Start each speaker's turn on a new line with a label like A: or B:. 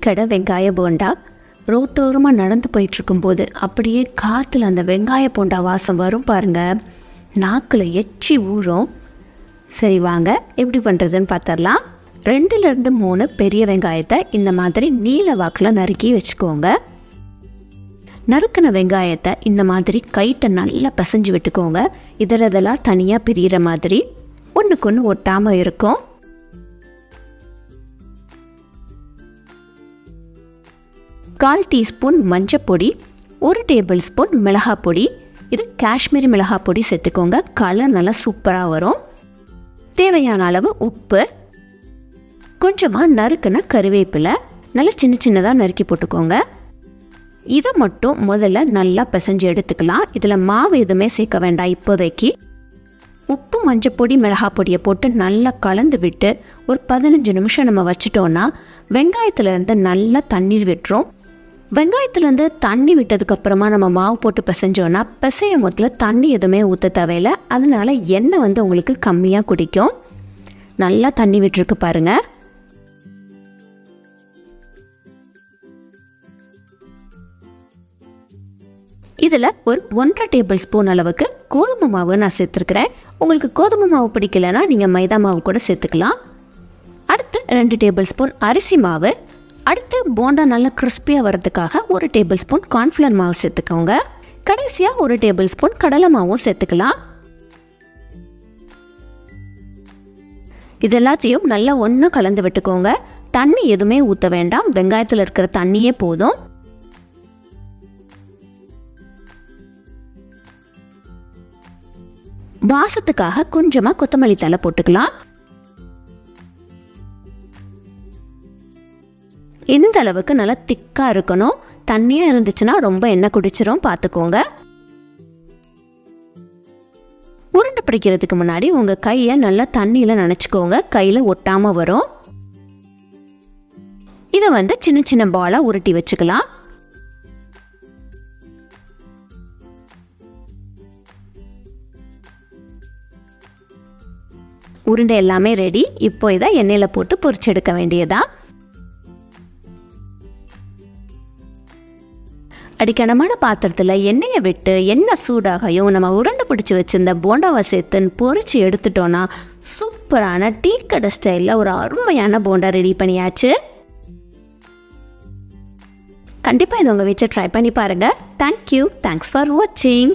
A: கடை வெங்காய போண்டா. ரோட்டோரமாக நடந்து போயிட்டுருக்கும்போது அப்படியே காற்றுல அந்த வெங்காய போண்டா வாசம் வரும் பாருங்கள், நாக்கில் எச்சி ஊறும். சரி வாங்க எப்படி பண்ணுறதுன்னு பார்த்துடலாம். 2லேருந்து 3 பெரிய வெங்காயத்தை இந்த மாதிரி நீல வாக்கில் நறுக்கி வச்சுக்கோங்க. நறுக்கின வெங்காயத்தை இந்த மாதிரி கைட்டை நல்லா பிசைஞ்சு விட்டுக்கோங்க. இதெல்லாம் தனியாக பிரிகிற மாதிரி ஒன்றுக்கு ஒன்று ஒட்டாமல் இருக்கும். கால் டீஸ்பூன் மஞ்சப்பொடி, 1 டேபிள் ஸ்பூன் மிளகாய் பொடி. இது காஷ்மீரி மிளகாய் பொடி சேர்த்துக்கோங்க, கலர் நல்லா சூப்பராக வரும். தேவையான அளவு உப்பு, கொஞ்சமாக நறுக்குன கருவேப்பிலை நல்லா சின்ன சின்னதாக நறுக்கி போட்டுக்கோங்க. இதை மட்டும் முதல்ல நல்லா பிசைஞ்சு எடுத்துக்கலாம். இதில் மாவு எதுவுமே சேர்க்க வேண்டாம் இப்போதைக்கு. உப்பு மஞ்சப்பொடி மிளகாய் பொடியை போட்டு நல்லா கலந்து விட்டு ஒரு 15 நிமிஷம் நம்ம வச்சிட்டோன்னா வெங்காயத்துலேருந்து நல்லா தண்ணீர் விட்டுரும். வெங்காயத்துலேருந்து தண்ணி விட்டதுக்கப்புறமா நம்ம மாவு போட்டு பிசைஞ்சோன்னா பிசைய முதல்ல தண்ணி எதுவுமே ஊற்ற தேவையில்லை. அதனால் எண்ணெய் உங்களுக்கு கம்மியாக குடிக்கும். நல்லா தண்ணி விட்டுருக்கு பாருங்கள். இதில் ஒரு 1.5 டேபிள் ஸ்பூன் அளவுக்கு கோதுமை மாவு நான் சேர்த்துருக்குறேன். உங்களுக்கு கோதுமை மாவு பிடிக்கலைன்னா நீங்கள் மைதா மாவு கூட சேர்த்துக்கலாம். அடுத்து 2 டேபிள் ஸ்பூன் அரிசி மாவு. அடுத்து போண்டா நல்லா கிறிஸ்பியாக வர்றதுக்காக 1 டேபிள் ஸ்பூன் கார்ன்ஃப்ளவர் மாவு சேர்த்துக்கோங்க. கடைசியாக 1 டேபிள் ஸ்பூன் கடலை மாவும் சேர்த்துக்கலாம். இது எல்லாத்தையும் நல்லா ஒன்று கலந்து விட்டுக்கோங்க. தண்ணி எதுவுமே ஊற்ற வேண்டாம், வெங்காயத்தில் இருக்கிற தண்ணியே போதும். வாசத்துக்காக கொஞ்சமாக கொத்தமல்லி தழை போட்டுக்கலாம். இந்த அளவுக்கு நல்லா திக்காக இருக்கணும். தண்ணியாக இருந்துச்சுன்னா ரொம்ப எண்ணெய் குடிச்சிரும், பார்த்துக்கோங்க. உருண்டை பிடிக்கிறதுக்கு முன்னாடி உங்கள் கையை நல்லா தண்ணியில் நனைச்சிக்கோங்க, கையில் ஒட்டாமல் வரும். இதை சின்ன சின்ன பாலாக உருட்டி வச்சுக்கலாம். உருண்டை எல்லாமே ரெடி. இப்போ இதை எண்ணெயில் போட்டு பொரிச்செடுக்க வேண்டியதா. அடிக்கனமான பாத்திரத்தில் எண்ணெயை விட்டு எண்ணெய் சூடாகையும் நம்ம உருண்டை பிடிச்சி வச்சுருந்த போண்டாவை சேர்த்து பொரிச்சு எடுத்துட்டோன்னா சூப்பரான டீ கடை ஸ்டைலில் ஒரு அருமையான போண்டா ரெடி பண்ணியாச்சு. கண்டிப்பாக இது உங்கள் வீட்டில் ட்ரை பண்ணி பாருங்கள். தேங்க்யூ. தேங்க்ஸ் ஃபார் வாட்சிங்.